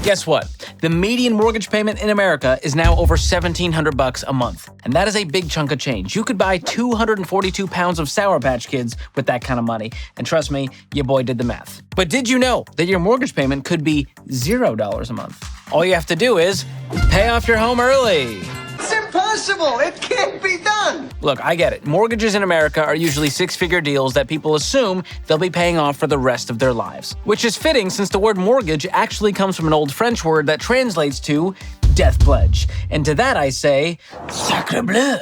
Guess what? The median mortgage payment in America is now over $1,700 a month. And that is a big chunk of change. You could buy 242 pounds of Sour Patch Kids with that kind of money. And trust me, your boy did the math. But did you know that your mortgage payment could be $0 a month? All you have to do is pay off your home early. It's impossible! It can't be done! Look, I get it. Mortgages in America are usually six-figure deals that people assume they'll be paying off for the rest of their lives. Which is fitting since the word mortgage actually comes from an old French word that translates to death pledge. And to that I say, sacre bleu.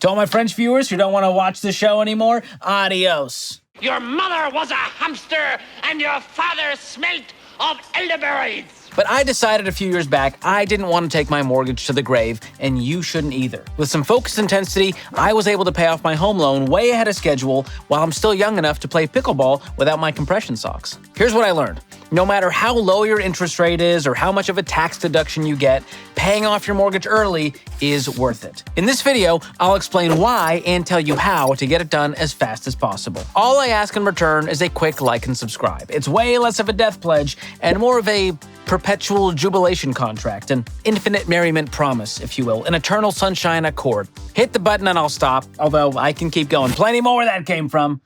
To all my French viewers who don't want to watch the show anymore, adios. Your mother was a hamster and your father smelt of elderberries. But I decided a few years back I didn't want to take my mortgage to the grave, and you shouldn't either. With some focused intensity, I was able to pay off my home loan way ahead of schedule while I'm still young enough to play pickleball without my compression socks. Here's what I learned. No matter how low your interest rate is or how much of a tax deduction you get, paying off your mortgage early is worth it. In this video, I'll explain why and tell you how to get it done as fast as possible. All I ask in return is a quick like and subscribe. It's way less of a death pledge and more of a perpetual jubilation contract, an infinite merriment promise, if you will, an eternal sunshine accord. Hit the button and I'll stop, although I can keep going. Plenty more where that came from.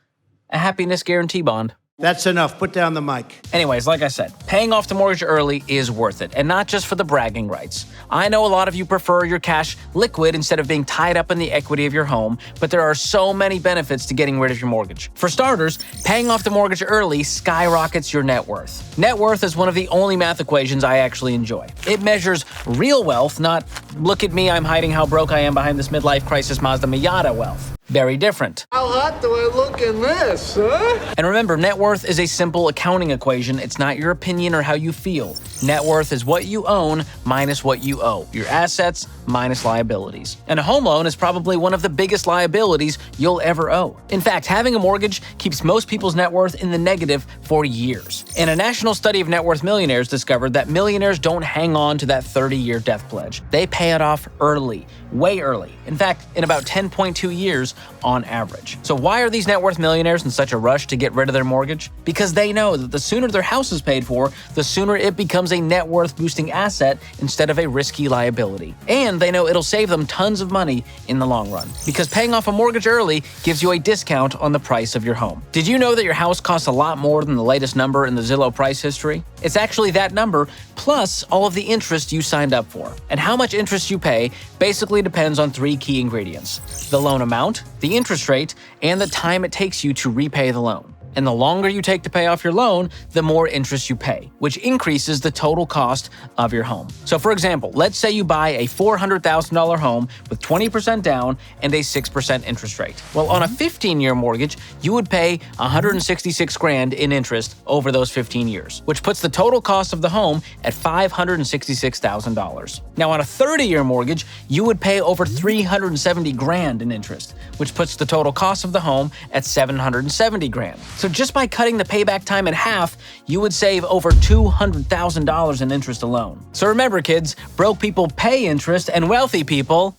A happiness guarantee bond. That's enough. Put down the mic. Anyways, like I said, paying off the mortgage early is worth it, and not just for the bragging rights. I know a lot of you prefer your cash liquid instead of being tied up in the equity of your home, but there are so many benefits to getting rid of your mortgage. For starters, paying off the mortgage early skyrockets your net worth. Net worth is one of the only math equations I actually enjoy. It measures real wealth, not look at me, I'm hiding how broke I am behind this midlife crisis Mazda Miata wealth. Very different. How hot do I look in this, huh? And remember, net worth is a simple accounting equation. It's not your opinion or how you feel. Net worth is what you own minus what you owe. Your assets minus liabilities. And a home loan is probably one of the biggest liabilities you'll ever owe. In fact, having a mortgage keeps most people's net worth in the negative for years. And a national study of net worth millionaires discovered that millionaires don't hang on to that 30-year death pledge. They pay it off early, way early. In fact, in about 10.2 years on average. So why are these net worth millionaires in such a rush to get rid of their mortgage? Because they know that the sooner their house is paid for, the sooner it becomes a net worth boosting asset instead of a risky liability. And they know it'll save them tons of money in the long run. Because paying off a mortgage early gives you a discount on the price of your home. Did you know that your house costs a lot more than the latest number in the Zillow price history? It's actually that number plus all of the interest you signed up for. And how much interest you pay basically depends on three key ingredients: the loan amount, the interest rate, and the time it takes you to repay the loan. And the longer you take to pay off your loan, the more interest you pay, which increases the total cost of your home. So for example, let's say you buy a $400,000 home with 20% down and a 6% interest rate. Well, on a 15-year mortgage, you would pay $166,000 in interest over those 15 years, which puts the total cost of the home at $566,000. Now on a 30-year mortgage, you would pay over $370,000 in interest, which puts the total cost of the home at $770,000. So just by cutting the payback time in half, you would save over $200,000 in interest alone. So remember, kids, broke people pay interest and wealthy people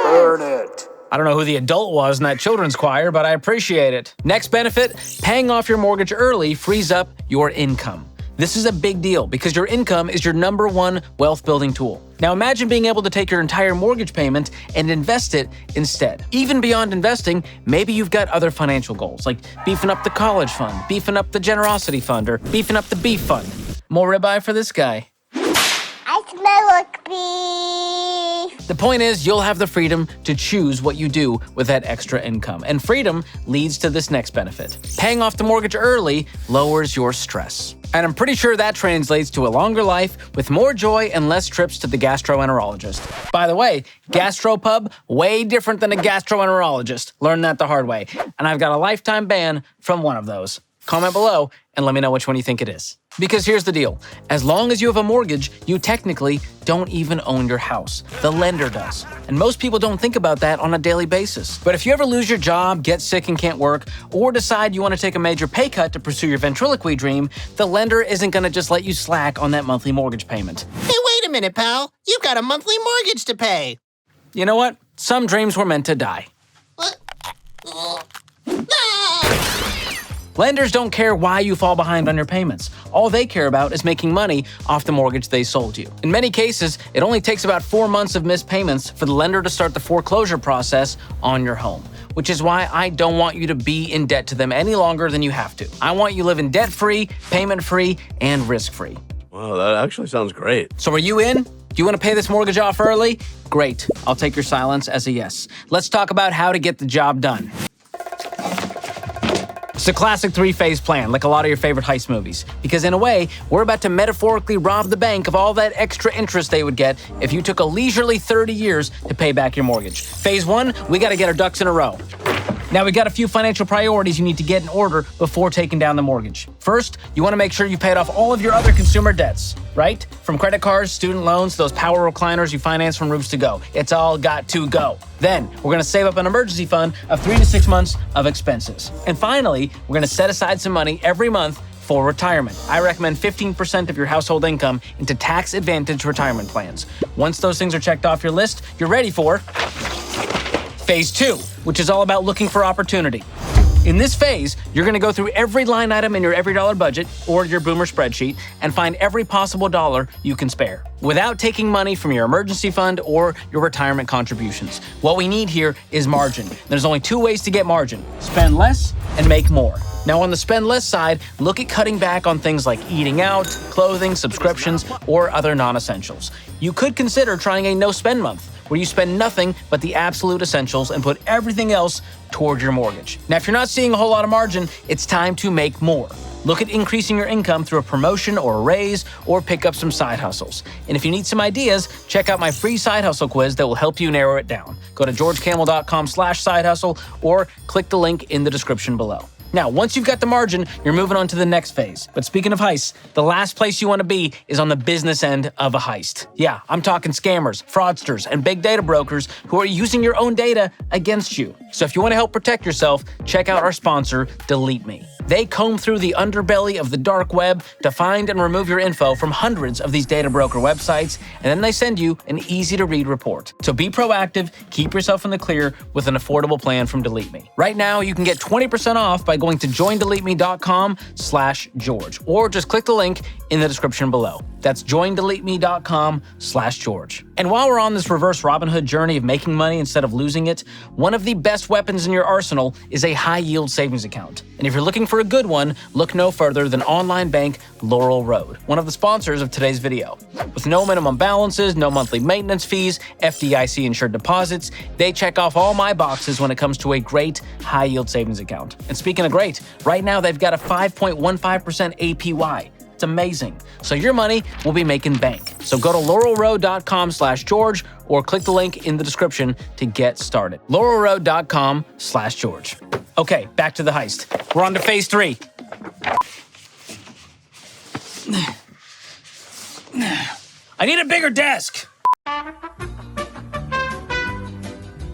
Burn it. I don't know who the adult was in that children's choir, but I appreciate it. Next benefit, paying off your mortgage early frees up your income. This is a big deal because your income is your number one wealth building tool. Now imagine being able to take your entire mortgage payment and invest it instead. Even beyond investing, maybe you've got other financial goals like beefing up the college fund, beefing up the generosity fund, or beefing up the beef fund. More ribeye for this guy. I smell like beef. The point is, you'll have the freedom to choose what you do with that extra income. And freedom leads to this next benefit. Paying off the mortgage early lowers your stress. And I'm pretty sure that translates to a longer life with more joy and less trips to the gastroenterologist. By the way, gastropub, way different than a gastroenterologist. Learned that the hard way. And I've got a lifetime ban from one of those. Comment below and let me know which one you think it is. Because here's the deal. As long as you have a mortgage, you technically don't even own your house. The lender does. And most people don't think about that on a daily basis. But if you ever lose your job, get sick and can't work, or decide you want to take a major pay cut to pursue your ventriloquy dream, the lender isn't going to just let you slack on that monthly mortgage payment. Hey, wait a minute, pal. You've got a monthly mortgage to pay. You know what? Some dreams were meant to die. What? Lenders don't care why you fall behind on your payments. All they care about is making money off the mortgage they sold you. In many cases, it only takes about 4 months of missed payments for the lender to start the foreclosure process on your home, which is why I don't want you to be in debt to them any longer than you have to. I want you living debt-free, payment-free, and risk-free. Wow, that actually sounds great. So are you in? Do you want to pay this mortgage off early? Great. I'll take your silence as a yes. Let's talk about how to get the job done. It's a classic 3-phase plan, like a lot of your favorite heist movies. Because in a way, we're about to metaphorically rob the bank of all that extra interest they would get if you took a leisurely 30 years to pay back your mortgage. Phase 1, we got to get our ducks in a row. Now, we got a few financial priorities you need to get in order before taking down the mortgage. First, you want to make sure you paid off all of your other consumer debts, right? From credit cards, student loans, those power recliners you finance from Roofs to Go. It's all got to go. Then, we're going to save up an emergency fund of 3 to 6 months of expenses. And finally, we're going to set aside some money every month for retirement. I recommend 15% of your household income into tax-advantaged retirement plans. Once those things are checked off your list, you're ready for Phase 2, which is all about looking for opportunity. In this phase, you're going to go through every line item in your every dollar budget or your Boomer spreadsheet and find every possible dollar you can spare without taking money from your emergency fund or your retirement contributions. What we need here is margin. There's only 2 ways to get margin: spend less and make more. Now, on the spend less side, look at cutting back on things like eating out, clothing, subscriptions, or other non-essentials. You could consider trying a no-spend month, where you spend nothing but the absolute essentials and put everything else toward your mortgage. Now, if you're not seeing a whole lot of margin, it's time to make more. Look at increasing your income through a promotion or a raise, or pick up some side hustles. And if you need some ideas, check out my free side hustle quiz that will help you narrow it down. Go to georgekamel.com/side hustle or click the link in the description below. Now, once you've got the margin, you're moving on to the next phase. But speaking of heists, the last place you want to be is on the business end of a heist. Yeah, I'm talking scammers, fraudsters, and big data brokers who are using your own data against you. So if you want to help protect yourself, check out our sponsor, Delete Me. They comb through the underbelly of the dark web to find and remove your info from hundreds of these data broker websites, and then they send you an easy-to-read report. So be proactive, keep yourself in the clear with an affordable plan from Delete Me. Right now, you can get 20% off by going to joindeleteme.com/George, or just click the link in the description below. That's joindeleteme.com/George. And while we're on this reverse Robin Hood journey of making money instead of losing it, one of the best weapons in your arsenal is a high-yield savings account. And if you're looking for a good one, look no further than online bank Laurel Road, one of the sponsors of today's video. With no minimum balances, no monthly maintenance fees, FDIC insured deposits, they check off all my boxes when it comes to a great high-yield savings account. And speaking of great, right now they've got a 5.15% APY. It's amazing. So your money will be making bank. So go to laurelroad.com/George or click the link in the description to get started. laurelroad.com/George. Okay, back to the heist. We're on to phase 3. I need a bigger desk.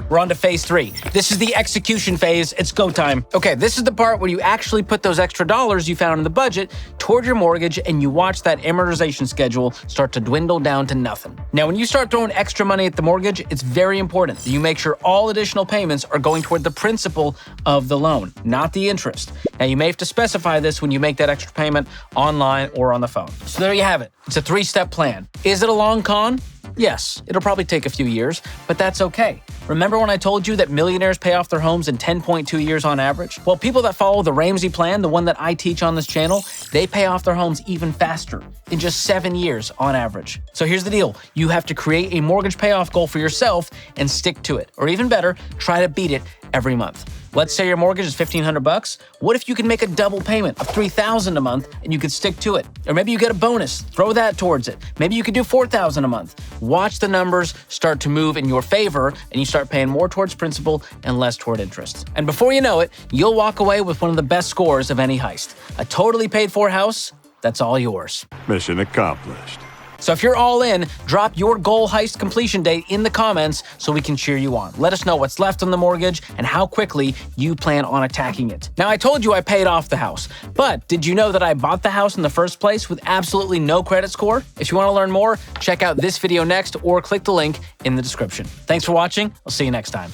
We're on to phase 3. This is the execution phase. It's go time. Okay, this is the part where you actually put those extra dollars you found in the budget toward your mortgage, and you watch that amortization schedule start to dwindle down to nothing. Now, when you start throwing extra money at the mortgage, it's very important that you make sure all additional payments are going toward the principal of the loan, not the interest. Now, you may have to specify this when you make that extra payment online or on the phone. So there you have it. It's a 3-step plan. Is it a long con? Yes, it'll probably take a few years, but that's okay. Remember when I told you that millionaires pay off their homes in 10.2 years on average? Well, people that follow the Ramsey plan, the one that I teach on this channel, they pay off their homes even faster, in just 7 years on average. So here's the deal. You have to create a mortgage payoff goal for yourself and stick to it. Or even better, try to beat it every month. Let's say your mortgage is $1,500. What if you can make a double payment of $3,000 a month and you could stick to it? Or maybe you get a bonus, throw that towards it. Maybe you could do $4,000 a month. Watch the numbers start to move in your favor and you start paying more towards principal and less toward interest. And before you know it, you'll walk away with one of the best scores of any heist. A totally paid for house that's all yours. Mission accomplished. So if you're all in, drop your goal heist completion date in the comments so we can cheer you on. Let us know what's left on the mortgage and how quickly you plan on attacking it. Now, I told you I paid off the house, but did you know that I bought the house in the first place with absolutely no credit score? If you want to learn more, check out this video next or click the link in the description. Thanks for watching. I'll see you next time.